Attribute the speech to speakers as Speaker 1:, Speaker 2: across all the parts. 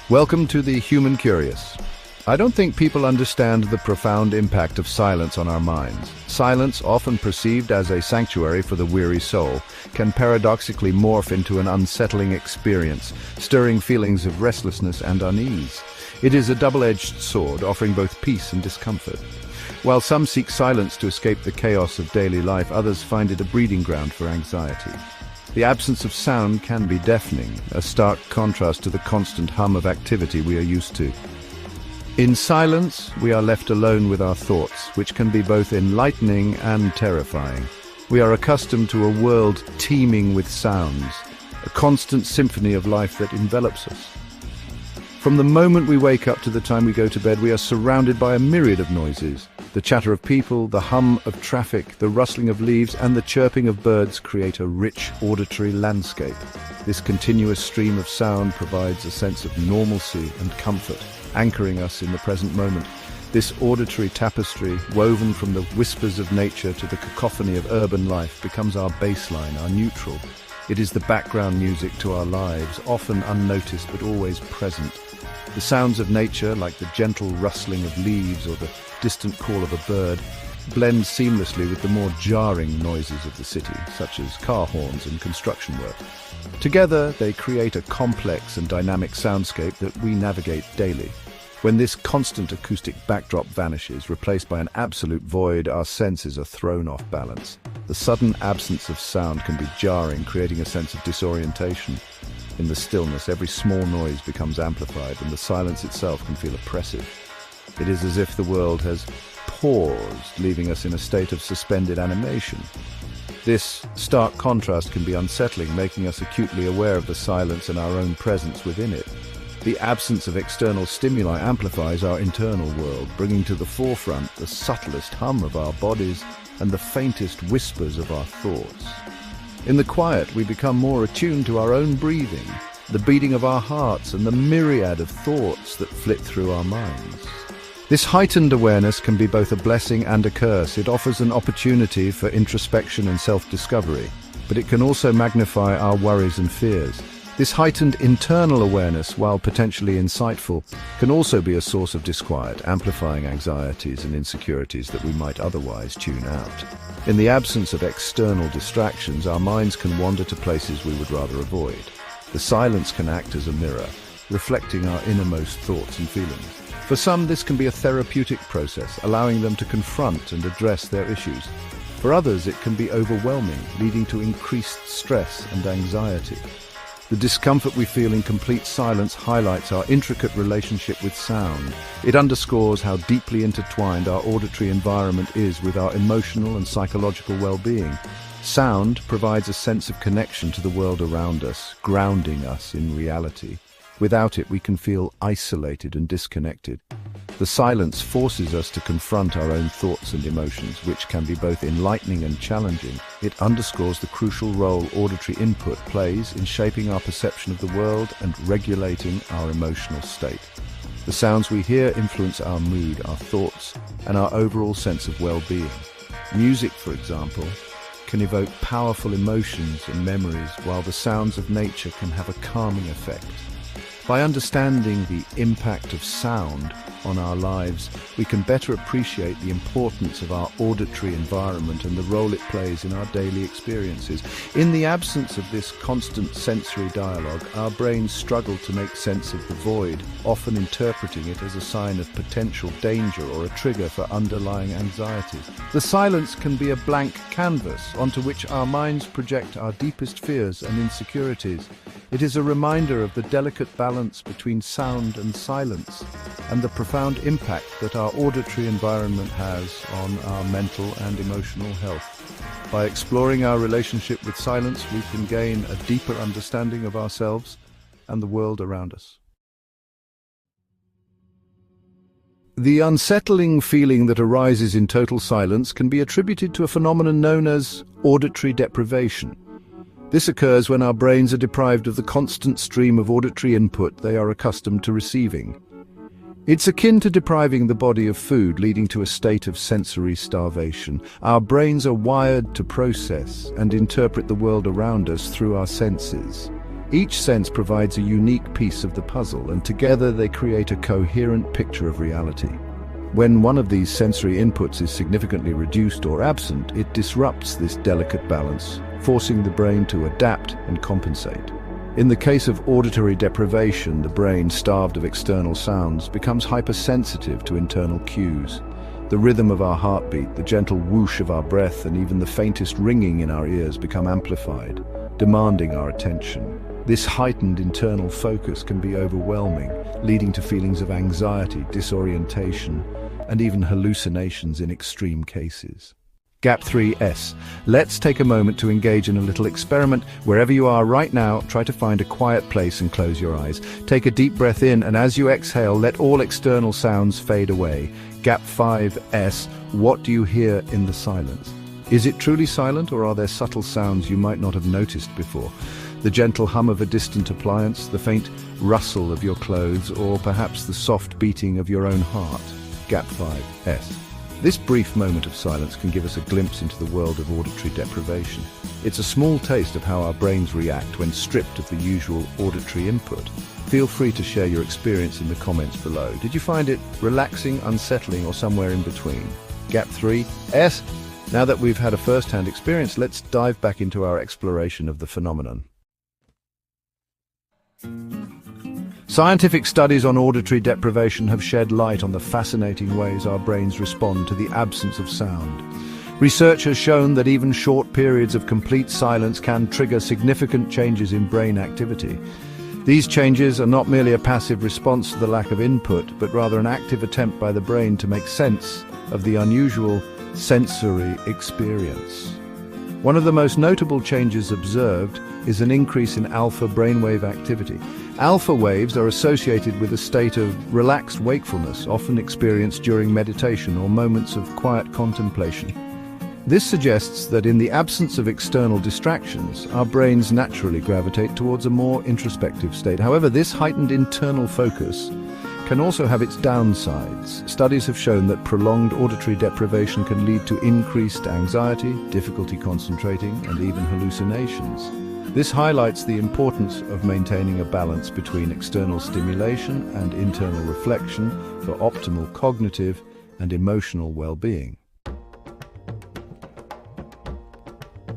Speaker 1: Welcome to the Human Curious. I don't think people understand the profound impact of silence on our minds. Silence, often perceived as a sanctuary for the weary soul, can paradoxically morph into an unsettling experience, stirring feelings of restlessness and unease. It is a double-edged sword, offering both peace and discomfort. While some seek silence to escape the chaos of daily life, others find it a breeding ground for anxiety. The absence of sound can be deafening, a stark contrast to the constant hum of activity we are used to. In silence, we are left alone with our thoughts, which can be both enlightening and terrifying. We are accustomed to a world teeming with sounds, a constant symphony of life that envelops us. From the moment we wake up to the time we go to bed, we are surrounded by a myriad of noises. The chatter of people, the hum of traffic, the rustling of leaves, and the chirping of birds create a rich auditory landscape. This continuous stream of sound provides a sense of normalcy and comfort, anchoring us in the present moment. This auditory tapestry, woven from the whispers of nature to the cacophony of urban life, becomes our baseline, our neutral. It is the background music to our lives, often unnoticed but always present. The sounds of nature, like the gentle rustling of leaves or the distant call of a bird, blend seamlessly with the more jarring noises of the city, such as car horns and construction work. Together, they create a complex and dynamic soundscape that we navigate daily. When this constant acoustic backdrop vanishes, replaced by an absolute void, our senses are thrown off balance. The sudden absence of sound can be jarring, creating a sense of disorientation. In the stillness, every small noise becomes amplified, and the silence itself can feel oppressive. It is as if the world has paused, leaving us in a state of suspended animation. This stark contrast can be unsettling, making us acutely aware of the silence and our own presence within it. The absence of external stimuli amplifies our internal world, bringing to the forefront the subtlest hum of our bodies and the faintest whispers of our thoughts. In the quiet, we become more attuned to our own breathing, the beating of our hearts, and the myriad of thoughts that flit through our minds. This heightened awareness can be both a blessing and a curse. It offers an opportunity for introspection and self-discovery, but it can also magnify our worries and fears. This heightened internal awareness, while potentially insightful, can also be a source of disquiet, amplifying anxieties and insecurities that we might otherwise tune out. In the absence of external distractions, our minds can wander to places we would rather avoid. The silence can act as a mirror, reflecting our innermost thoughts and feelings. For some, this can be a therapeutic process, allowing them to confront and address their issues. For others, it can be overwhelming, leading to increased stress and anxiety. The discomfort we feel in complete silence highlights our intricate relationship with sound. It underscores how deeply intertwined our auditory environment is with our emotional and psychological well-being. Sound provides a sense of connection to the world around us, grounding us in reality. Without it, we can feel isolated and disconnected. The silence forces us to confront our own thoughts and emotions, which can be both enlightening and challenging. It underscores the crucial role auditory input plays in shaping our perception of the world and regulating our emotional state. The sounds we hear influence our mood, our thoughts, and our overall sense of well-being. Music, for example, can evoke powerful emotions and memories, while the sounds of nature can have a calming effect. By understanding the impact of sound on our lives, we can better appreciate the importance of our auditory environment and the role it plays in our daily experiences. In the absence of this constant sensory dialogue, our brains struggle to make sense of the void, often interpreting it as a sign of potential danger or a trigger for underlying anxieties. The silence can be a blank canvas onto which our minds project our deepest fears and insecurities. It is a reminder of the delicate balance between sound and silence, and the profound impact that our auditory environment has on our mental and emotional health. By exploring our relationship with silence, we can gain a deeper understanding of ourselves and the world around us. The unsettling feeling that arises in total silence can be attributed to a phenomenon known as auditory deprivation. This occurs when our brains are deprived of the constant stream of auditory input they are accustomed to receiving. It's akin to depriving the body of food, leading to a state of sensory starvation. Our brains are wired to process and interpret the world around us through our senses. Each sense provides a unique piece of the puzzle, and together they create a coherent picture of reality. When one of these sensory inputs is significantly reduced or absent, it disrupts this delicate balance, forcing the brain to adapt and compensate. In the case of auditory deprivation, the brain, starved of external sounds, becomes hypersensitive to internal cues. The rhythm of our heartbeat, the gentle whoosh of our breath, and even the faintest ringing in our ears become amplified, demanding our attention. This heightened internal focus can be overwhelming, leading to feelings of anxiety, disorientation, and even hallucinations in extreme cases. Gap 3S. Let's take a moment to engage in a little experiment. Wherever you are right now, try to find a quiet place and close your eyes. Take a deep breath in, and as you exhale, let all external sounds fade away. Gap 5S. What do you hear in the silence? Is it truly silent, or are there subtle sounds you might not have noticed before? The gentle hum of a distant appliance, the faint rustle of your clothes, or perhaps the soft beating of your own heart. Gap 5S. This brief moment of silence can give us a glimpse into the world of auditory deprivation. It's a small taste of how our brains react when stripped of the usual auditory input. Feel free to share your experience in the comments below. Did you find it relaxing, unsettling, or somewhere in between? Gap 3S. Now that we've had a first-hand experience, let's dive back into our exploration of the phenomenon. Scientific studies on auditory deprivation have shed light on the fascinating ways our brains respond to the absence of sound. Research has shown that even short periods of complete silence can trigger significant changes in brain activity. These changes are not merely a passive response to the lack of input, but rather an active attempt by the brain to make sense of the unusual sensory experience. One of the most notable changes observed is an increase in alpha brainwave activity. Alpha waves are associated with a state of relaxed wakefulness, often experienced during meditation or moments of quiet contemplation. This suggests that in the absence of external distractions, our brains naturally gravitate towards a more introspective state. However, this heightened internal focus can also have its downsides. Studies have shown that prolonged auditory deprivation can lead to increased anxiety, difficulty concentrating, and even hallucinations. This highlights the importance of maintaining a balance between external stimulation and internal reflection for optimal cognitive and emotional well-being.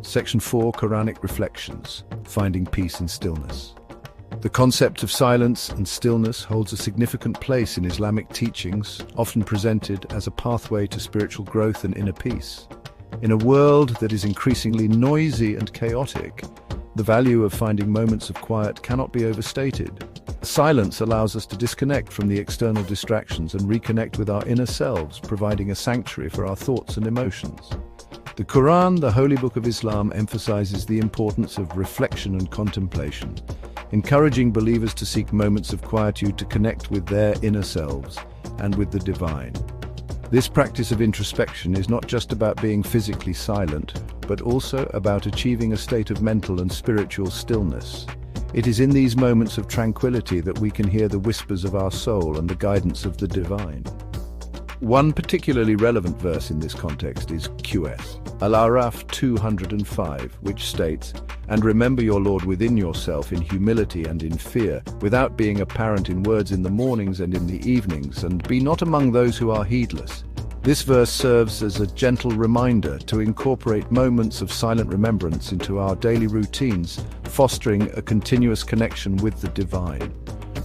Speaker 1: Section 4. Quranic Reflections. Finding Peace in Stillness. The concept of silence and stillness holds a significant place in Islamic teachings, often presented as a pathway to spiritual growth and inner peace. In a world that is increasingly noisy and chaotic, the value of finding moments of quiet cannot be overstated. Silence allows us to disconnect from the external distractions and reconnect with our inner selves, providing a sanctuary for our thoughts and emotions. The Quran, the holy book of Islam, emphasizes the importance of reflection and contemplation, encouraging believers to seek moments of quietude to connect with their inner selves and with the divine. This practice of introspection is not just about being physically silent, but also about achieving a state of mental and spiritual stillness. It is in these moments of tranquility that we can hear the whispers of our soul and the guidance of the divine. One particularly relevant verse in this context is QS, Al-Araf 205, which states, "And remember your Lord within yourself in humility and in fear, without being apparent in words in the mornings and in the evenings, and be not among those who are heedless." This verse serves as a gentle reminder to incorporate moments of silent remembrance into our daily routines, fostering a continuous connection with the divine.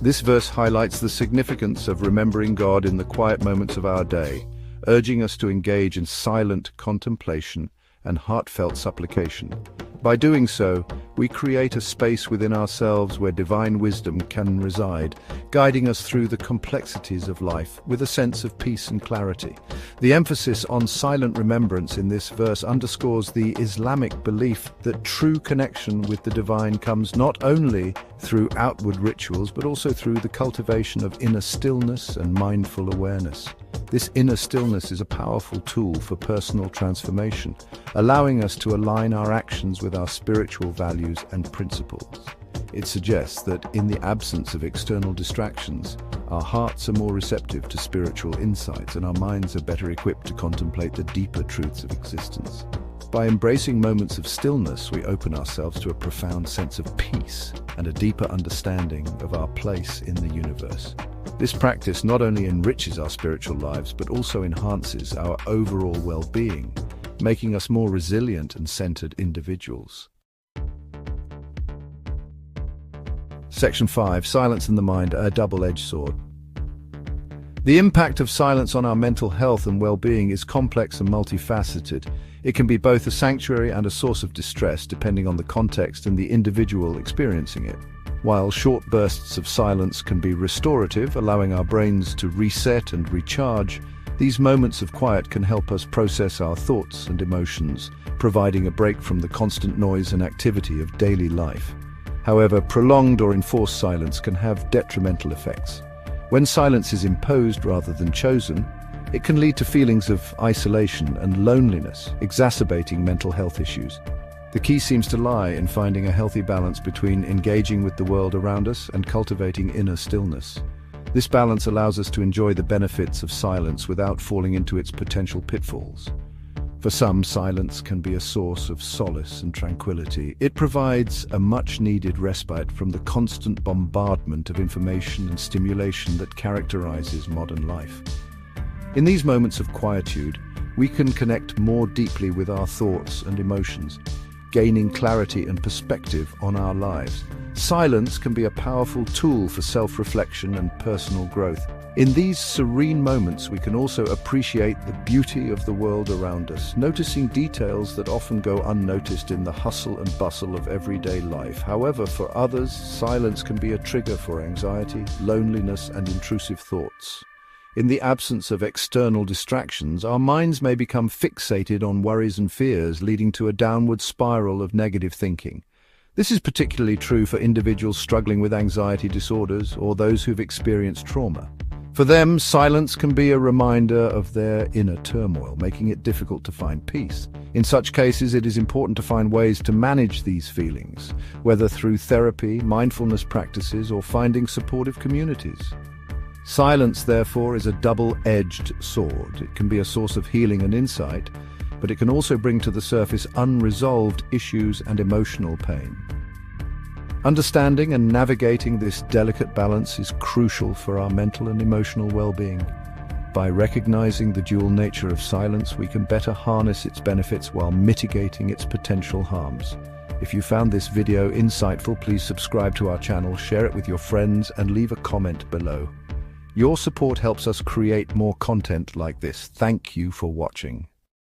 Speaker 1: This verse highlights the significance of remembering God in the quiet moments of our day, urging us to engage in silent contemplation and heartfelt supplication. By doing so, we create a space within ourselves where divine wisdom can reside, guiding us through the complexities of life with a sense of peace and clarity. The emphasis on silent remembrance in this verse underscores the Islamic belief that true connection with the divine comes not only through outward rituals, but also through the cultivation of inner stillness and mindful awareness. This inner stillness is a powerful tool for personal transformation, allowing us to align our actions with our spiritual values and principles. It suggests that in the absence of external distractions, our hearts are more receptive to spiritual insights and our minds are better equipped to contemplate the deeper truths of existence. By embracing moments of stillness, we open ourselves to a profound sense of peace and a deeper understanding of our place in the universe. This practice not only enriches our spiritual lives, but also enhances our overall well-being, making us more resilient and centered individuals. Section 5. Silence and the mind, a double-edged sword. The impact of silence on our mental health and well-being is complex and multifaceted. It can be both a sanctuary and a source of distress, depending on the context and the individual experiencing it. While short bursts of silence can be restorative, allowing our brains to reset and recharge, these moments of quiet can help us process our thoughts and emotions, providing a break from the constant noise and activity of daily life. However, prolonged or enforced silence can have detrimental effects. When silence is imposed rather than chosen, it can lead to feelings of isolation and loneliness, exacerbating mental health issues. The key seems to lie in finding a healthy balance between engaging with the world around us and cultivating inner stillness. This balance allows us to enjoy the benefits of silence without falling into its potential pitfalls. For some, silence can be a source of solace and tranquility. It provides a much-needed respite from the constant bombardment of information and stimulation that characterizes modern life. In these moments of quietude, we can connect more deeply with our thoughts and emotions, gaining clarity and perspective on our lives. Silence can be a powerful tool for self-reflection and personal growth. In these serene moments, we can also appreciate the beauty of the world around us, noticing details that often go unnoticed in the hustle and bustle of everyday life. However, for others, silence can be a trigger for anxiety, loneliness, and intrusive thoughts. In the absence of external distractions, our minds may become fixated on worries and fears, leading to a downward spiral of negative thinking. This is particularly true for individuals struggling with anxiety disorders or those who've experienced trauma. For them, silence can be a reminder of their inner turmoil, making it difficult to find peace. In such cases, it is important to find ways to manage these feelings, whether through therapy, mindfulness practices, or finding supportive communities. Silence, therefore, is a double-edged sword. It can be a source of healing and insight, but it can also bring to the surface unresolved issues and emotional pain. Understanding and navigating this delicate balance is crucial for our mental and emotional well-being. By recognizing the dual nature of silence, we can better harness its benefits while mitigating its potential harms. If you found this video insightful, please subscribe to our channel, share it with your friends, and leave a comment below. Your support helps us create more content like this. Thank you for watching.